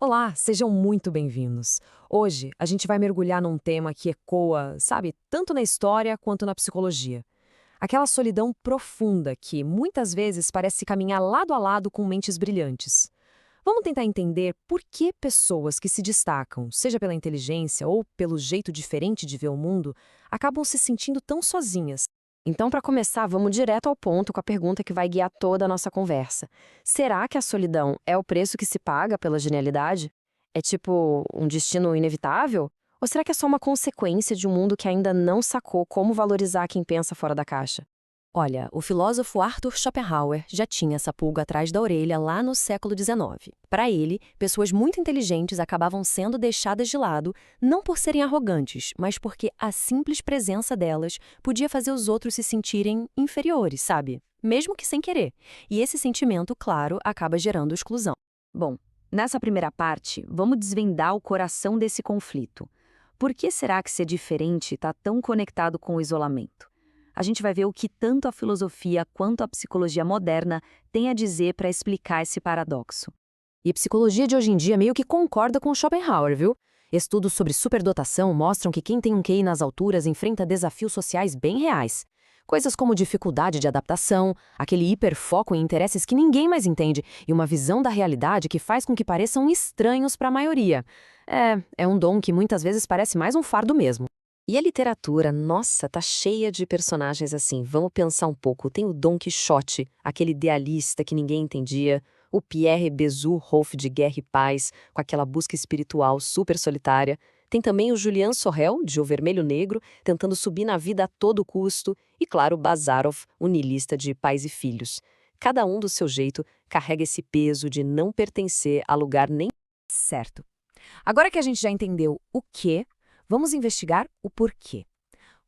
Olá, sejam muito bem-vindos. Hoje a gente vai mergulhar num tema que ecoa, sabe, tanto na história quanto na psicologia. Aquela solidão profunda que muitas vezes parece caminhar lado a lado com mentes brilhantes. Vamos tentar entender por que pessoas que se destacam, seja pela inteligência ou pelo jeito diferente de ver o mundo, acabam se sentindo tão sozinhas. Então, para começar, vamos direto ao ponto com a pergunta que vai guiar toda a nossa conversa. Será que a solidão é o preço que se paga pela genialidade? É tipo um destino inevitável? Ou será que é só uma consequência de um mundo que ainda não sacou como valorizar quem pensa fora da caixa? Olha, o filósofo Arthur Schopenhauer já tinha essa pulga atrás da orelha lá no século XIX. Para ele, pessoas muito inteligentes acabavam sendo deixadas de lado, não por serem arrogantes, mas porque a simples presença delas podia fazer os outros se sentirem inferiores, sabe? Mesmo que sem querer. E esse sentimento, claro, acaba gerando exclusão. Bom, nessa primeira parte, vamos desvendar o coração desse conflito. Por que será que ser diferente está tão conectado com o isolamento? A gente vai ver o que tanto a filosofia quanto a psicologia moderna têm a dizer para explicar esse paradoxo. E a psicologia de hoje em dia meio que concorda com Schopenhauer, viu? Estudos sobre superdotação mostram que quem tem um QI nas alturas enfrenta desafios sociais bem reais. Coisas como dificuldade de adaptação, aquele hiperfoco em interesses que ninguém mais entende e uma visão da realidade que faz com que pareçam estranhos para a maioria. É um dom que muitas vezes parece mais um fardo mesmo. E a literatura, nossa, tá cheia de personagens assim. Vamos pensar um pouco. Tem o Dom Quixote, aquele idealista que ninguém entendia, o Pierre Bezout-Rolf de Guerra e Paz, com aquela busca espiritual super solitária. Tem também o Julian Sorel, de O Vermelho Negro, tentando subir na vida a todo custo. E, claro, Bazarov, o niilista de Pais e Filhos. Cada um do seu jeito carrega esse peso de não pertencer a lugar nem certo. Agora que a gente já entendeu o quê, vamos investigar o porquê.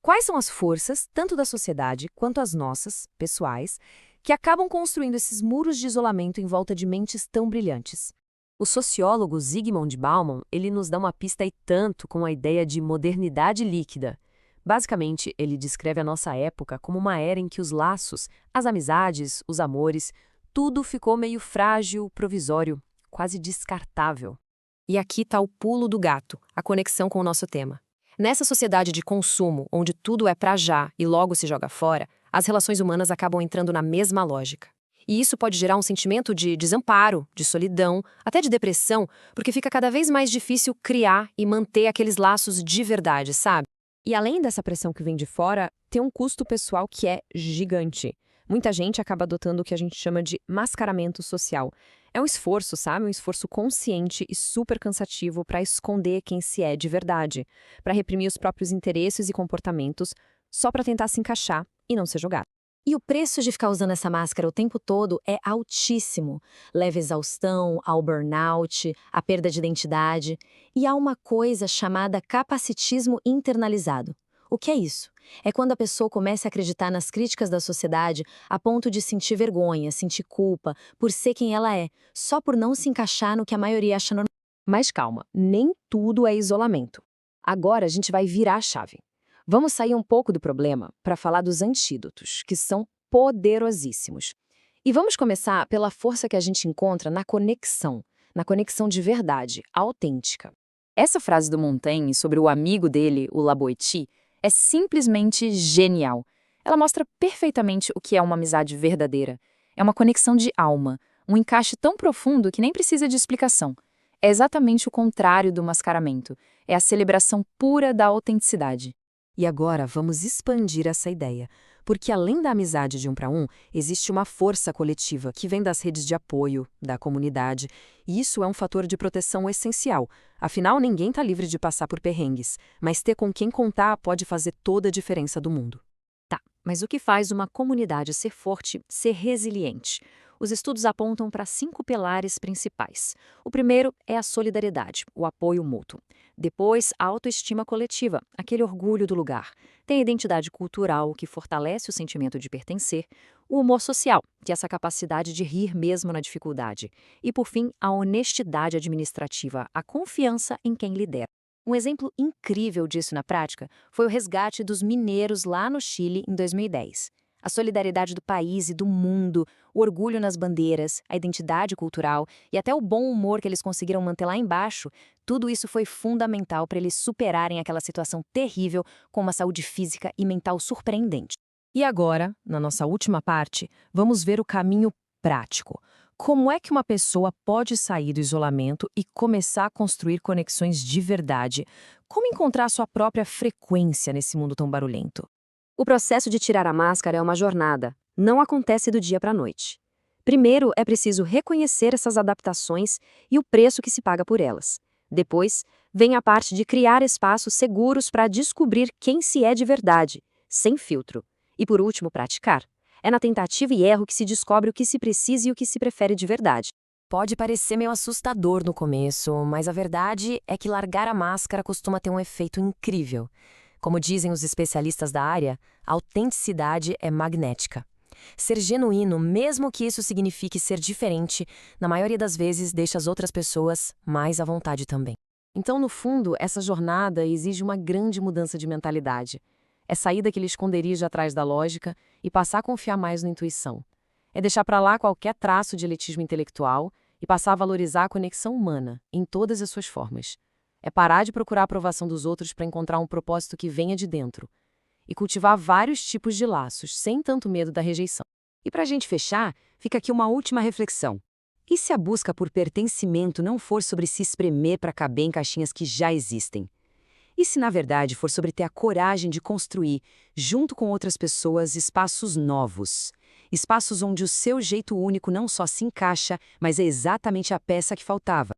Quais são as forças, tanto da sociedade quanto as nossas, pessoais, que acabam construindo esses muros de isolamento em volta de mentes tão brilhantes? O sociólogo Zygmunt Bauman, ele nos dá uma pista e tanto com a ideia de modernidade líquida. Basicamente, ele descreve a nossa época como uma era em que os laços, as amizades, os amores, tudo ficou meio frágil, provisório, quase descartável. E aqui está o pulo do gato, a conexão com o nosso tema. Nessa sociedade de consumo, onde tudo é pra já e logo se joga fora, as relações humanas acabam entrando na mesma lógica. E isso pode gerar um sentimento de desamparo, de solidão, até de depressão, porque fica cada vez mais difícil criar e manter aqueles laços de verdade, sabe? E além dessa pressão que vem de fora, tem um custo pessoal que é gigante. Muita gente acaba adotando o que a gente chama de mascaramento social. É um esforço, sabe? Um esforço consciente e super cansativo para esconder quem se é de verdade, para reprimir os próprios interesses e comportamentos, só para tentar se encaixar e não ser julgado. E o preço de ficar usando essa máscara o tempo todo é altíssimo. Leva à exaustão, ao burnout, à perda de identidade. E há uma coisa chamada capacitismo internalizado. O que é isso? É quando a pessoa começa a acreditar nas críticas da sociedade a ponto de sentir vergonha, sentir culpa por ser quem ela é, só por não se encaixar no que a maioria acha normal. Mas calma, nem tudo é isolamento. Agora a gente vai virar a chave. Vamos sair um pouco do problema para falar dos antídotos, que são poderosíssimos. E vamos começar pela força que a gente encontra na conexão de verdade, autêntica. Essa frase do Montaigne sobre o amigo dele, o La Boétie, é simplesmente genial. Ela mostra perfeitamente o que é uma amizade verdadeira. É uma conexão de alma, um encaixe tão profundo que nem precisa de explicação. É exatamente o contrário do mascaramento. É a celebração pura da autenticidade. E agora vamos expandir essa ideia, porque além da amizade de um para um, existe uma força coletiva que vem das redes de apoio, da comunidade, e isso é um fator de proteção essencial. Afinal, ninguém está livre de passar por perrengues, mas ter com quem contar pode fazer toda a diferença do mundo. Tá, mas o que faz uma comunidade ser forte, ser resiliente? Os estudos apontam para 5 pilares principais. O primeiro é a solidariedade, o apoio mútuo. Depois, a autoestima coletiva, aquele orgulho do lugar. Tem a identidade cultural, que fortalece o sentimento de pertencer. O humor social, que é essa capacidade de rir mesmo na dificuldade. E, por fim, a honestidade administrativa, a confiança em quem lidera. Um exemplo incrível disso na prática foi o resgate dos mineiros lá no Chile em 2010. A solidariedade do país e do mundo, o orgulho nas bandeiras, a identidade cultural e até o bom humor que eles conseguiram manter lá embaixo, tudo isso foi fundamental para eles superarem aquela situação terrível com uma saúde física e mental surpreendente. E agora, na nossa última parte, vamos ver o caminho prático. Como é que uma pessoa pode sair do isolamento e começar a construir conexões de verdade? Como encontrar sua própria frequência nesse mundo tão barulhento? O processo de tirar a máscara é uma jornada, não acontece do dia para a noite. Primeiro, é preciso reconhecer essas adaptações e o preço que se paga por elas. Depois, vem a parte de criar espaços seguros para descobrir quem se é de verdade, sem filtro. E por último, praticar. É na tentativa e erro que se descobre o que se precisa e o que se prefere de verdade. Pode parecer meio assustador no começo, mas a verdade é que largar a máscara costuma ter um efeito incrível. Como dizem os especialistas da área, a autenticidade é magnética. Ser genuíno, mesmo que isso signifique ser diferente, na maioria das vezes deixa as outras pessoas mais à vontade também. Então, no fundo, essa jornada exige uma grande mudança de mentalidade. É sair daquele esconderijo atrás da lógica e passar a confiar mais na intuição. É deixar para lá qualquer traço de elitismo intelectual e passar a valorizar a conexão humana, em todas as suas formas. É parar de procurar a aprovação dos outros para encontrar um propósito que venha de dentro. E cultivar vários tipos de laços, sem tanto medo da rejeição. E para a gente fechar, fica aqui uma última reflexão. E se a busca por pertencimento não for sobre se espremer para caber em caixinhas que já existem? E se, na verdade, for sobre ter a coragem de construir, junto com outras pessoas, espaços novos? Espaços onde o seu jeito único não só se encaixa, mas é exatamente a peça que faltava.